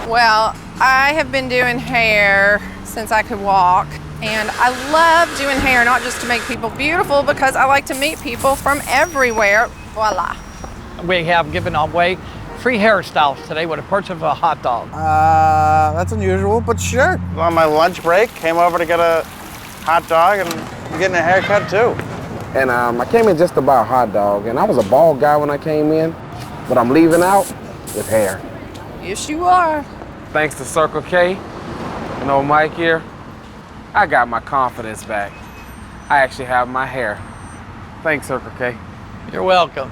Well, I have been doing hair since I could walk, and I love doing hair not just to make people beautiful, because I like to meet people from everywhere. Voila. We have given away free hairstyles today with a purchase of a hot dog. That's unusual, but sure. On my lunch break, came over to get a hot dog and getting a haircut too. And I came in just to buy a hot dog, and I was a bald guy when I came in, but I'm leaving out with hair. Yes, you are. Thanks to Circle K and old Mike here, I got my confidence back. I actually have my hair. Thanks, Circle K. You're welcome.